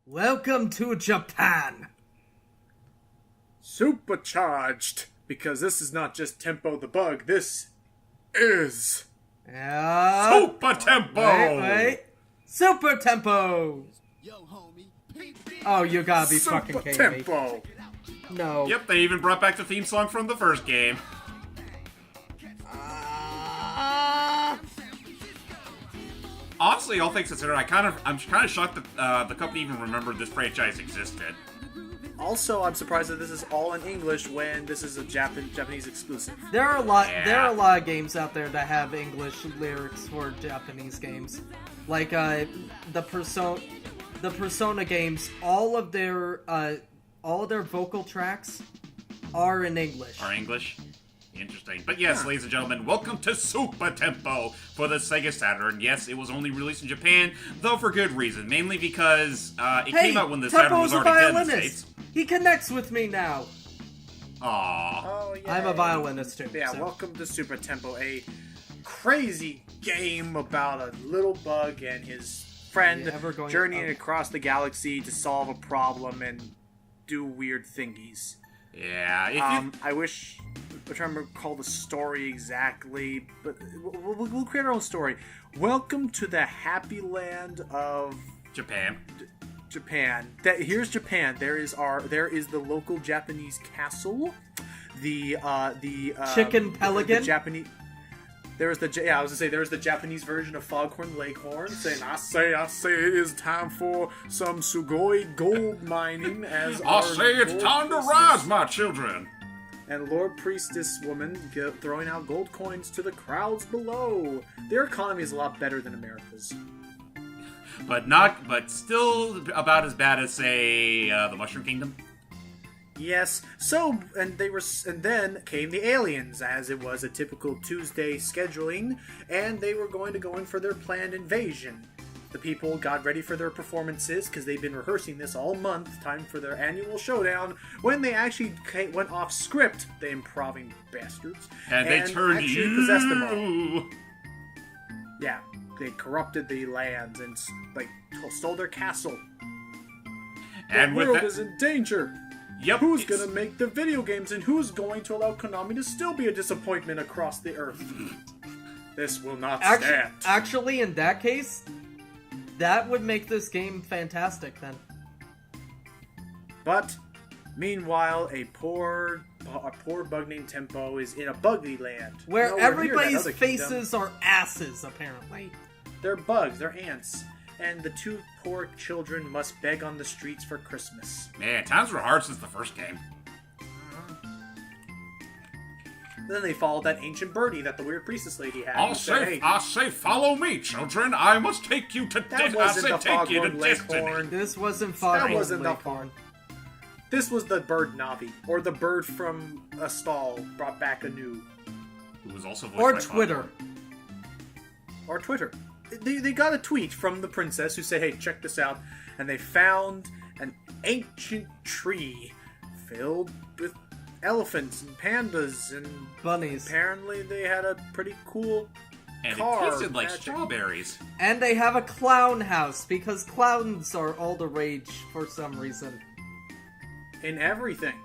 Welcome to Japan. Supercharged, because this is not just Tempo the Bug, this is Super Tempo! Wait. Super Tempo! Oh, you gotta be Super fucking kidding Tempo. me. No. Yep, they even brought back the theme song from the first game. Honestly, all things considered, I'm kind of shocked that the company even remembered this franchise existed. Also, I'm surprised that this is all in English when this is a Japanese exclusive. There are a lot of games out there that have English lyrics for Japanese games. Like the Persona games, all of their vocal tracks are in English. Interesting. But yes, ladies and gentlemen, welcome to Super Tempo for the Sega Saturn. Yes, it was only released in Japan, though for good reason. Mainly because it came out when the Saturn was already dead in the States. He connects with me now. Aww. Oh, yeah. I'm a violinist too. Yeah, so. welcome to Super Tempo, a crazy game about a little bug and his friend journeying across the galaxy to solve a problem and do weird thingies. Yeah, I wish I'm trying to recall the story exactly, but we'll create our own story. Welcome to the happy land of Japan. Here's Japan. There is the local Japanese castle. The Chicken Pelican. The Japanese. There's the Japanese version of Foghorn Leghorn saying, I say it is time for some Sugoi gold mining as I say it's time to rise, my children. And Lord Priestess woman throwing out gold coins to the crowds below. Their economy is a lot better than America's. But still about as bad as, say, the Mushroom Kingdom. Yes. So, and then came the aliens, as it was a typical Tuesday scheduling, and they were going to go in for their planned invasion. The people got ready for their performances because they've been rehearsing this all month, time for their annual showdown. When they actually went off script, the improving bastards, and they turned actually possessed them all. Yeah, they corrupted the lands and stole their castle. And the world is in danger. Yep. Who's gonna make the video games, and who's going to allow Konami to still be a disappointment across the earth? This will not stand. Actually, in that case, that would make this game fantastic then. But meanwhile, a poor bug named Tempo is in a buggy land. Where everybody's faces are asses, apparently. They're bugs, they're ants. And the two poor children must beg on the streets for Christmas. Man, times were hard since the first game. Then they followed that ancient birdie that the weird priestess lady had. I say, follow me, children. I must take you to destiny. This wasn't Foghorn Leghorn. This was the bird Navi, or the bird from a stall brought back anew. Who was also voiced by Twitter. Or Twitter. They got a tweet from the princess who said, hey, check this out. And they found an ancient tree filled with elephants and pandas and bunnies. Apparently they had a pretty cool car. And it tasted like strawberries. And they have a clown house, because clowns are all the rage for some reason. In everything.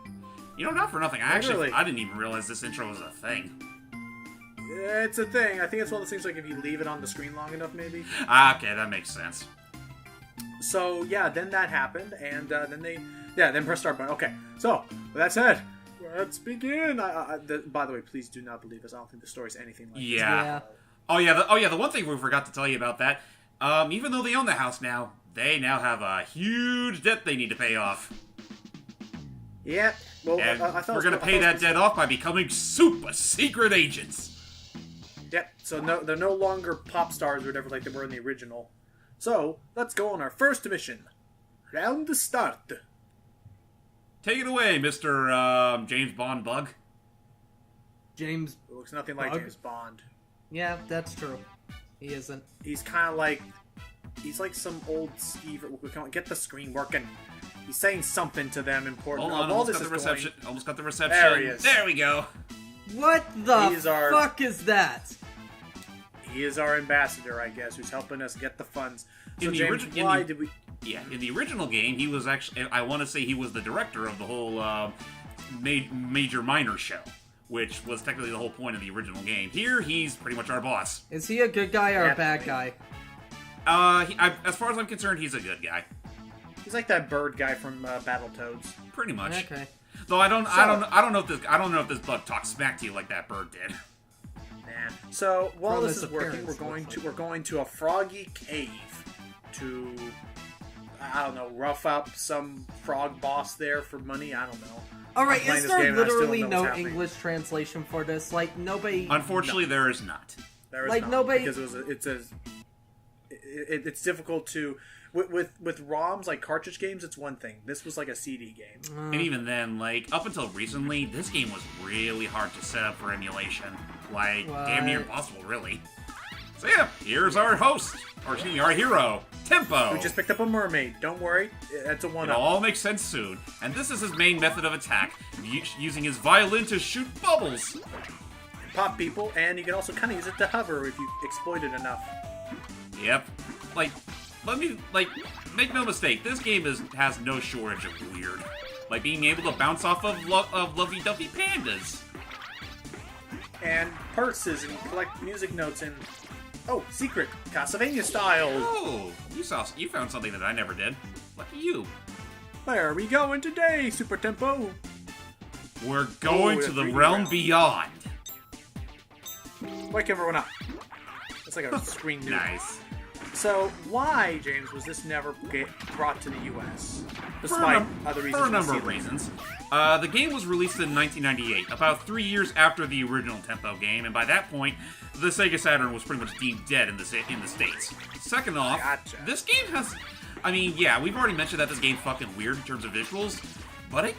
You know, not for nothing. I didn't even realize this intro was a thing. It's a thing. I think it's one of those things like if you leave it on the screen long enough, maybe. Okay, that makes sense. So, yeah, then that happened, and then press start button. Okay, so, with that said, let's begin. By the way, please do not believe us. I don't think the story's anything like this. Yeah. Oh, yeah, the one thing we forgot to tell you about that, even though they own the house now, they now have a huge debt they need to pay off. Yeah, well, and we're going to pay that debt off by becoming super secret agents. Yep, so they're no longer pop stars or whatever like they were in the original. So, let's go on our first mission. Round the start. Take it away, Mr. James Bond Bug. James It looks nothing like James Bond. Yeah, that's true. He isn't. He's kind of like... He's like some old Steve... Get the screen working. He's saying something to them important. Hold on, almost got the reception. There he is. There we go. What the fuck is that? He is our ambassador, I guess, who's helping us get the funds. So, In the James, why did we... Yeah, in the original game, he was actually, I want to say he was the director of the whole Major Minor show, which was technically the whole point of the original game. Here, he's pretty much our boss. Is he a good guy or a bad guy? As far as I'm concerned, he's a good guy. He's like that bird guy from Battletoads. Pretty much. Okay. Though I don't know if this bug talks smack to you like that bird did. Nah. So while From this his is working, appearance, we're going to a froggy cave to, I don't know, rough up some frog boss there for money. I don't know. All right, I'm is playing this game there and I still literally don't know no what's happening. English translation for this? Like nobody. Unfortunately, there is not. There is Like, not, nobody- because it's difficult to with ROMs like cartridge games. It's one thing. This was like a CD game. And even then, like, up until recently, this game was really hard to set up for emulation. Like, damn near What? impossible, really. So yeah, here's our host, or excuse me, our hero, Tempo. We just picked up a mermaid. Don't worry, that's a It'll one-up. all make sense soon. And this is his main method of attack, using his violin to shoot bubbles. Pop people, and you can also kind of use it to hover if you exploit it enough. Yep. Make no mistake, this game has no shortage of weird. Like being able to bounce off of lovey-dovey pandas. And purses and collect music notes and... Oh, secret! Castlevania style! Oh, you found something that I never did. Lucky you. Where are we going today, Super Tempo? We're going to the realm beyond. Wake everyone up. It's like a screen new. Nice. So, why, James, was this never brought to the U.S.? Despite other reasons. For a number of reasons. The game was released in 1998, about 3 years after the original Tempo game, and by that point, the Sega Saturn was pretty much deemed dead in the States. Second off, this game has... I mean, yeah, we've already mentioned that this game's fucking weird in terms of visuals, but it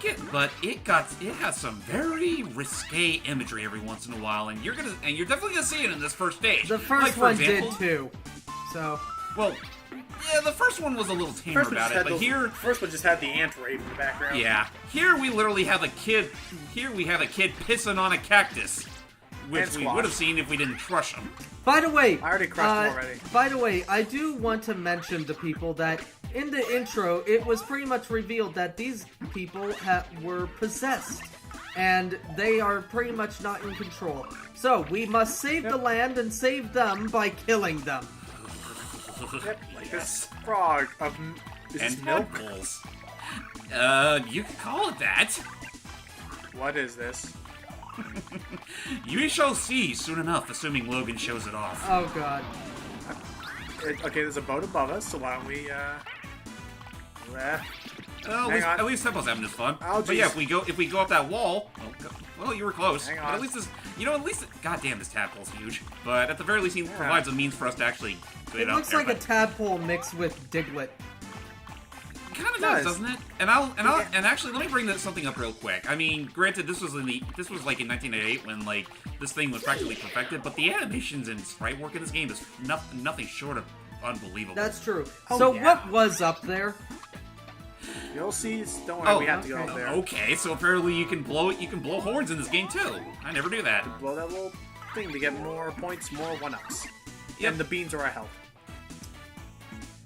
has some very risque imagery every once in a while, and you're definitely gonna see it in this first stage. The first like, for one example, did too. So. Well, yeah, the first one was a little tamer about it, but here... First one just had the ant raid in the background. Yeah. Here we literally have a kid... Here we have a kid pissing on a cactus. Which we would have seen if we didn't crush him. By the way... I already crushed him already. By the way, I do want to mention to people that in the intro, it was pretty much revealed that these people were possessed. And they are pretty much not in control. So, we must save the land and save them by killing them. Yep, like this frog of... Is this And milk? tadpoles. You could call it that. What is this? You shall see soon enough, assuming Logan shows it off. Oh god. Okay, there's a boat above us, so why don't we, Well, at least Tempo's having his fun. Oh, but yeah, geez. if we go up that wall, well, you were close. Hang But on. at least goddamn, this tadpole's huge. But at the very least, he provides a means for us to actually get It up looks there, like a but- tadpole mixed with Diglett. Kind of does, doesn't it? And actually, let me bring something up real quick. I mean, granted, this was like in 1988 when like this thing was practically perfected, but the animations and sprite work in this game is nothing short of unbelievable. That's true. Oh, So yeah. what was up there? You'll see. Don't worry, we have to go up there. Okay, so apparently you can blow horns in this game too. I never knew that. Blow that little thing to get more points, more one-ups. Yep. And the beans are our health.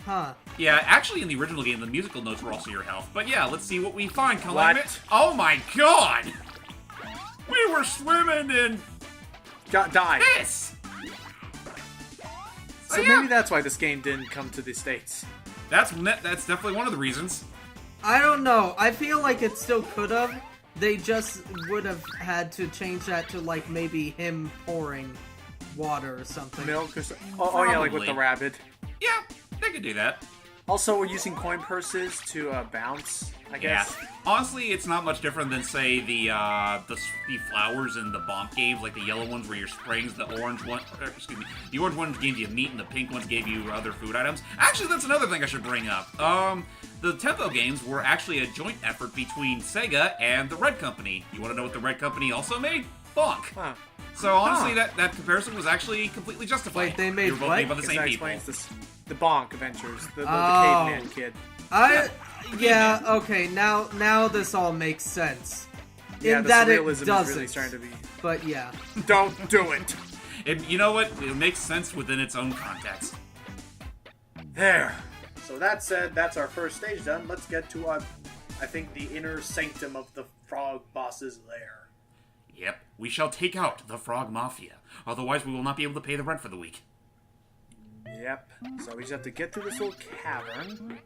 Huh. Yeah, actually, in the original game, the musical notes were also your health. But yeah, let's see what we find. What? Oh my god! We were swimming in Die. piss! So yeah. maybe that's why this game didn't come to the States. That's definitely one of the reasons. I don't know. I feel like it still could have. They just would have had to change that to like maybe him pouring water or something. Milk or something. Oh yeah, like with the Probably. rabbit. Yeah, they could do that. Also, we're using coin purses to bounce, I Yeah. guess. Honestly, it's not much different than, say, the flowers in the Bonk games, like the yellow ones where you're spraying, the orange one. Excuse me. The orange ones gave you meat, and the pink ones gave you other food items. Actually, that's another thing I should bring up. The Tempo games were actually a joint effort between Sega and the Red Company. You want to know what the Red Company also made? Bonk. Huh. So honestly, that comparison was actually completely justified. Wait, they made were both what? made by the Because same that people. explains the Bonk Adventures, the Oh. caveman kid. Yeah, okay, now this all makes sense. Yeah, In the that it surrealism doesn't. is really starting to be... But yeah. Don't do it! You know what? It makes sense within its own context. There. So that said, that's our first stage done. Let's get to, I think, the inner sanctum of the frog boss's lair. Yep, we shall take out the Frog Mafia. Otherwise, we will not be able to pay the rent for the week. Yep. So we just have to get through this little cavern.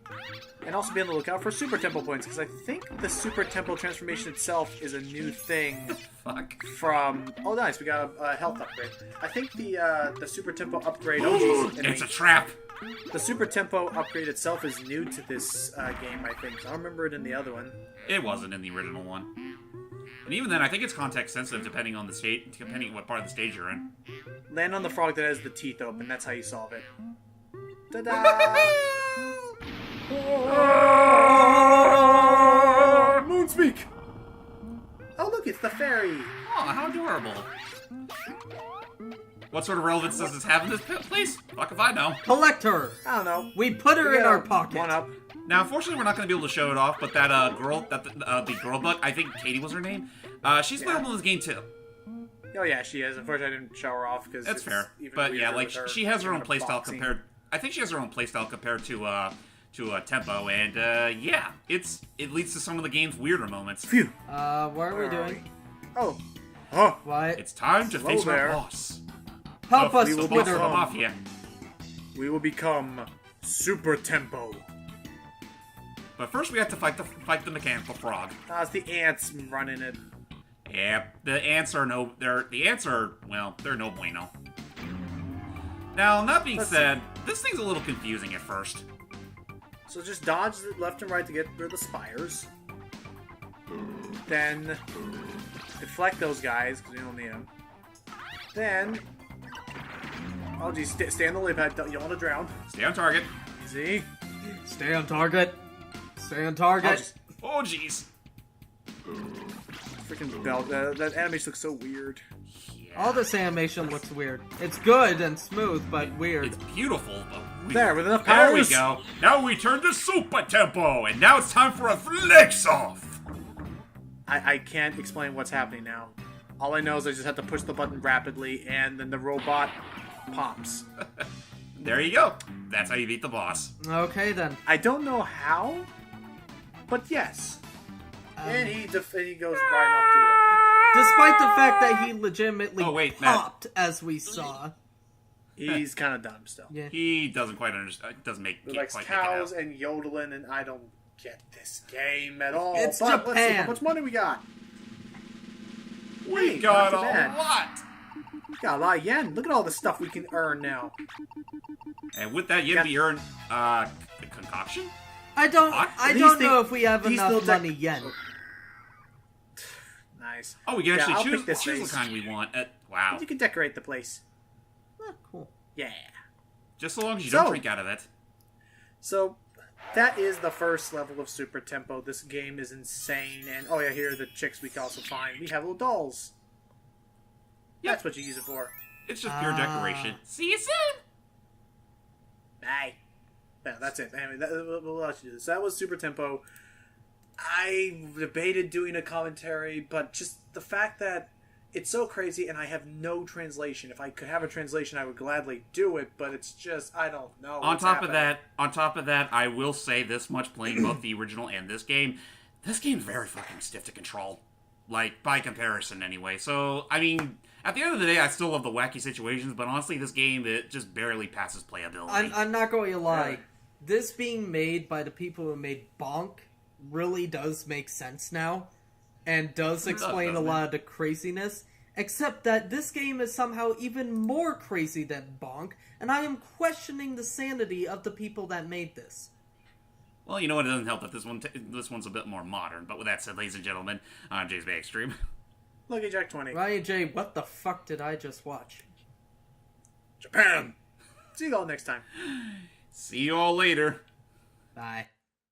And also be on the lookout for Super Temple points, because I think the Super Temple transformation itself is a new thing. Fuck. From... Oh, nice. We got a health upgrade. I think the Super Tempo upgrade... Oh, geez. It's a trap! The Super Tempo upgrade itself is new to this game, I think. I don't remember it in the other one. It wasn't in the original one. And even then, I think it's context sensitive depending on the state, depending on what part of the stage you're in. Land on the frog that has the teeth open. That's how you solve it. Ta-da! Moonspeak! Oh, look, it's the fairy. Oh, how adorable. What sort of relevance does this have in this place? Fuck if I know. Collector! I don't know. We put her in our pocket. One up. Now, unfortunately, we're not going to be able to show it off, but that girl, the girl bug, I think Katie was her name, she's playable in this game too. Oh yeah, she is. Unfortunately, I didn't show her off because that's fair. But yeah, like she has her own playstyle compared. I think she has her own playstyle compared to Tempo, and yeah, it leads to some of the game's weirder moments. Phew. What are we doing? Oh. What? It's time to face our there. boss. Help us, the boss Twitter. of the Mafia. We will become Super Tempo. But first, we have to fight the mechanical frog. It's the ants running it. Yeah, the ants are no bueno. Now, that being said, this thing's a little confusing at first. So just dodge left and right to get through the spires. Then deflect those guys because we don't need them. Then, oh geez, stay on the lip pad. You don't want to drown. Stay on target. Easy. Stay on target. Stay on target. Oh jeez. Freaking belt. That animation looks so weird. Yeah. All this animation looks weird. It's good and smooth, but weird. It's beautiful, but weird. There, with enough powers. There we go. Now we turn to Super Tempo, and now it's time for a flex off. I can't explain what's happening now. All I know is I just have to push the button rapidly, and then the robot pops. There you go. That's how you beat the boss. Okay, then. I don't know how, but yes. And he goes right up to it. Despite the fact that he legitimately Matt. popped, as we saw. He's kind of dumb still. Yeah. He doesn't quite understand. Doesn't make. He likes quite cows make it out. and yodeling, and I don't get this game at all. It's but let's see, Japan. how much money we got? We Hey, got not too a bad. lot. We got a lot of yen. Look at all the stuff we can earn now. And with that, yen we earn a concoction. I don't know if we have these enough little money yet. Nice. Oh, we can Yeah, I'll actually pick this choose face. the kind we want. Wow. You can decorate the place. Cool. Yeah. Just so long as you So- don't drink out of it. So, that is the first level of Super Tempo. This game is insane. And, oh yeah, here are the chicks we can also find. We have little dolls. Yep. That's what you use it for. It's just pure decoration. See you soon. Bye. Yeah, that's it. Anyway, we'll let you do this. That was Super Tempo. I debated doing a commentary, but just the fact that it's so crazy and I have no translation. If I could have a translation, I would gladly do it, but it's just, I don't know. On top of that, I will say this much: playing both the original and this game's very fucking stiff to control. Like, by comparison, anyway. So, I mean, at the end of the day, I still love the wacky situations, but honestly, this game, it just barely passes playability. I'm not going to lie. This being made by the people who made Bonk really does make sense now, and does explain a lot of the craziness, except that this game is somehow even more crazy than Bonk, and I am questioning the sanity of the people that made this. Well, you know what? It doesn't help that this one's a bit more modern. But with that said, ladies and gentlemen, I'm JamesmanXtreme. Lucky Jack 20. Ryan J, what the fuck did I just watch? Japan! See you all next time. See you all later. Bye.